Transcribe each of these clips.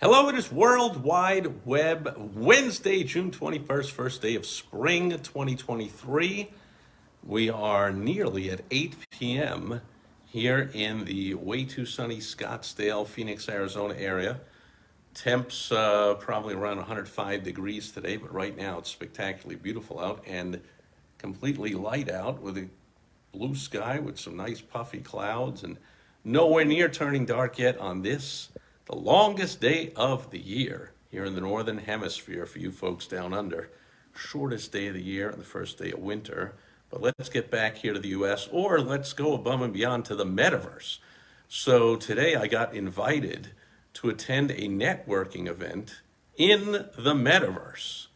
Hello, it is World Wide Web Wednesday, June 21st, first day of spring 2023. We are nearly at 8 p.m. here in the way too sunny Scottsdale, Phoenix, Arizona area. Temps probably around 105 degrees today, but right now it's spectacularly beautiful out and completely light out with a blue sky with some nice puffy clouds and nowhere near turning dark yet on this, the longest day of the year here in the Northern Hemisphere for you folks down under. Shortest day of the year and the first day of winter. But let's get back here to the US, or let's go above and beyond to the metaverse. So today I got invited to attend a networking event in the metaverse.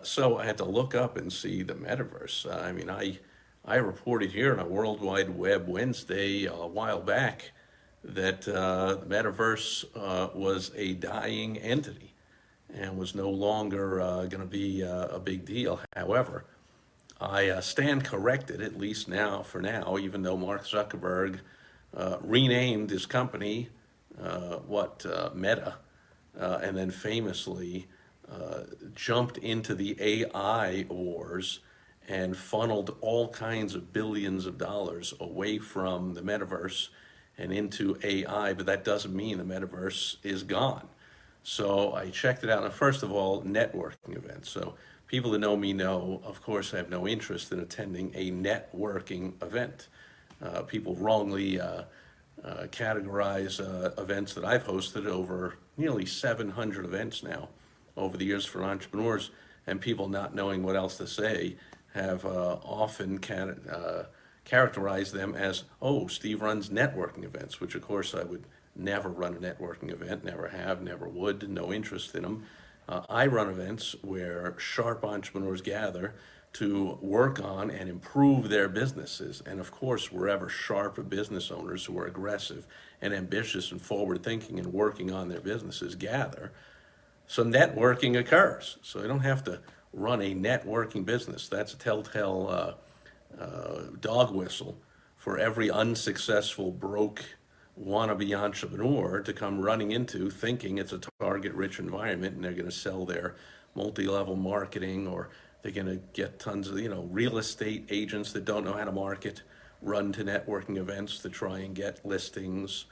So I had to look up and see the metaverse. I reported here on a World Wide Web Wednesday a while back that the metaverse was a dying entity and was no longer going to be a big deal. However, I stand corrected, at least now, for now, even though Mark Zuckerberg renamed his company, Meta, and then famously jumped into the AI wars and funneled all kinds of billions of dollars away from the metaverse and into AI, but that doesn't mean the metaverse is gone. So I checked it out, and first of all, networking events. So people that know me know, of course, I have no interest in attending a networking event. People wrongly categorize events that I've hosted over nearly 700 events now over the years for entrepreneurs, and people not knowing what else to say have often characterized them as, oh, Steve runs networking events, which of course I would never run a networking event, never have, never would, no interest in them. I run events where sharp entrepreneurs gather to work on and improve their businesses. And of course, wherever sharp business owners who are aggressive and ambitious and forward thinking and working on their businesses gather, some networking occurs. So I don't have to run a networking business. That's a telltale dog whistle for every unsuccessful, broke, wannabe entrepreneur to come running into thinking it's a target-rich environment and they're going to sell their multi-level marketing, or they're going to get tons of, real estate agents that don't know how to market, run to networking events to try and get listings,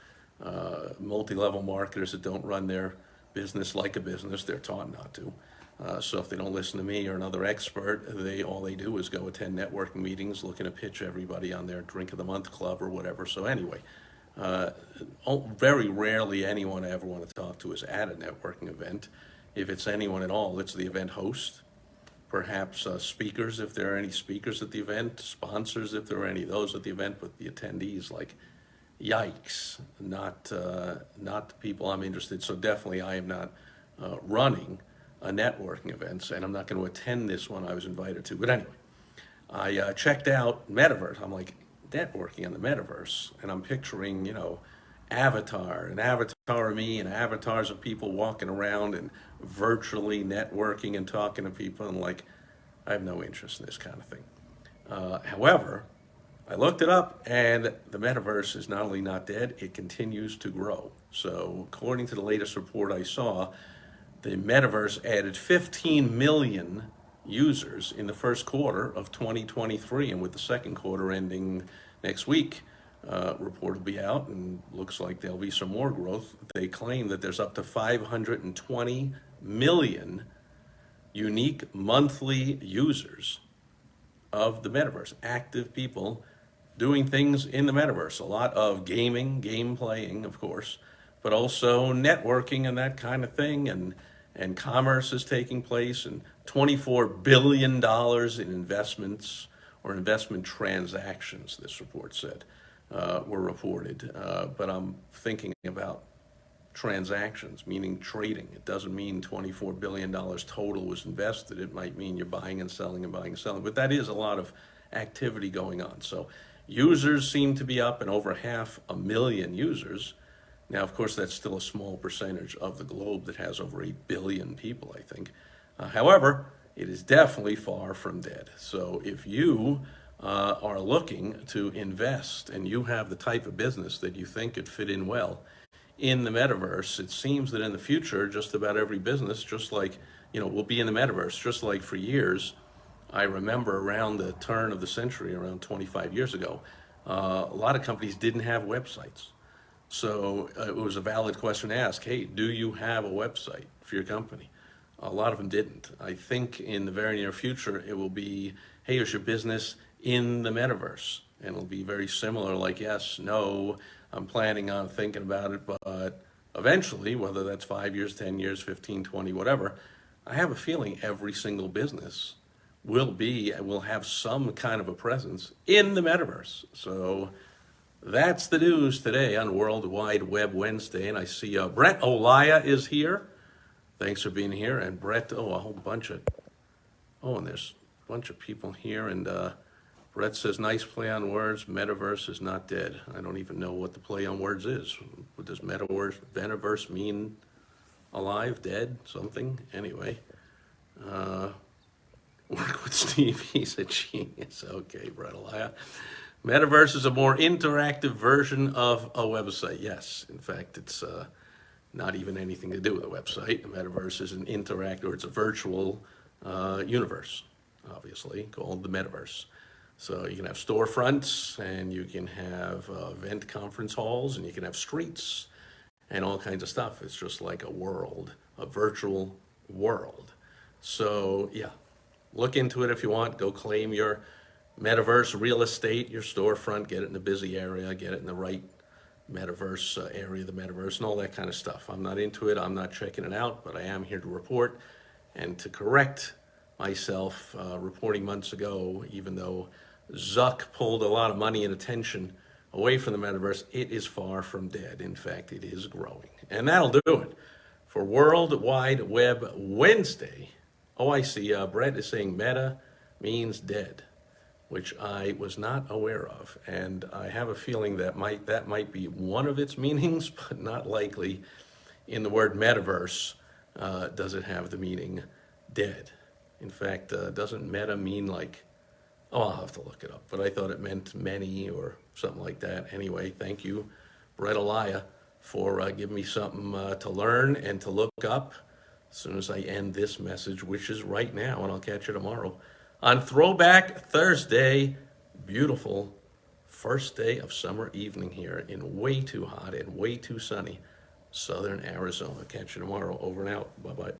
multi-level marketers that don't run their business like a business, they're taught not to. So if they don't listen to me or another expert, all they do is go attend networking meetings, looking to pitch everybody on their drink of the month club or whatever. So anyway, very rarely anyone I ever want to talk to is at a networking event. If it's anyone at all, it's the event host, perhaps speakers if there are any speakers at the event, sponsors if there are any of those at the event, but the attendees, like, yikes, not the people I'm interested in. So definitely I am not running a networking events, and I'm not going to attend this one I was invited to. But anyway, I checked out Metaverse. I'm like, networking on the Metaverse, and I'm picturing, an avatar of me and avatars of people walking around and virtually networking and talking to people, and like, I have no interest in this kind of thing. However, I looked it up, and the metaverse is not only not dead, it continues to grow. So according to the latest report I saw, the metaverse added 15 million users in the first quarter of 2023, and with the second quarter ending next week, report will be out, and looks like there'll be some more growth. They claim that there's up to 520 million unique monthly users of the metaverse, active people doing things in the metaverse. A lot of gaming, game playing, of course, but also networking and that kind of thing, and commerce is taking place, and $24 billion in investments or investment transactions, this report said, were reported. But I'm thinking about transactions, meaning trading. It doesn't mean $24 billion total was invested. It might mean you're buying and selling and buying and selling, but that is a lot of activity going on. So users seem to be up, and over 500,000 users. Now, of course, that's still a small percentage of the globe that has over 8 billion people, I think. However, it is definitely far from dead. So if you are looking to invest and you have the type of business that you think could fit in well in the metaverse. It seems that in the future, just about every business, just like, will be in the metaverse, just like for years. I remember around the turn of the century, around 25 years ago, a lot of companies didn't have websites. So it was a valid question to ask, hey, do you have a website for your company? A lot of them didn't. I think in the very near future, it will be, hey, is your business in the metaverse? And it'll be very similar, like, yes, no, I'm planning on thinking about it, but eventually, whether that's 5 years, 10 years, 15, 20, whatever, I have a feeling every single business will have some kind of a presence in the metaverse. So that's the news today on World Wide Web Wednesday. And I see Brett Olaya is here. Thanks for being here. And Brett, a whole bunch of, and there's a bunch of people here. And Brett says, nice play on words. Metaverse is not dead. I don't even know what the play on words is. What does metaverse mean? Alive, dead, something? Anyway. Work with Steve, he's a genius. Okay, Brett Olaya. Metaverse is a more interactive version of a website. Yes, in fact, it's not even anything to do with a website. The metaverse is an it's a virtual universe, obviously, called the metaverse. So you can have storefronts, and you can have event conference halls, and you can have streets, and all kinds of stuff. It's just like a world, a virtual world. So, yeah, look into it if you want. Go claim your metaverse real estate, your storefront, get it in a busy area, get it in the right metaverse area of the metaverse, and all that kind of stuff. I'm not into it. I'm not checking it out, but I am here to report and to correct myself. Reporting months ago, even though Zuck pulled a lot of money and attention away from the metaverse, it is far from dead. In fact, it is growing. And that'll do it for World Wide Web Wednesday. Oh, I see. Brett is saying meta means dead, which I was not aware of. And I have a feeling that might be one of its meanings, but not likely. In the word metaverse, does it have the meaning dead? In fact, doesn't meta mean like, I'll have to look it up, but I thought it meant many or something like that. Anyway, thank you, Brett Olaya, for giving me something to learn and to look up as soon as I end this message, which is right now, and I'll catch you tomorrow on Throwback Thursday. Beautiful first day of summer evening here in way too hot and way too sunny southern Arizona. Catch you tomorrow. Over and out. Bye-bye.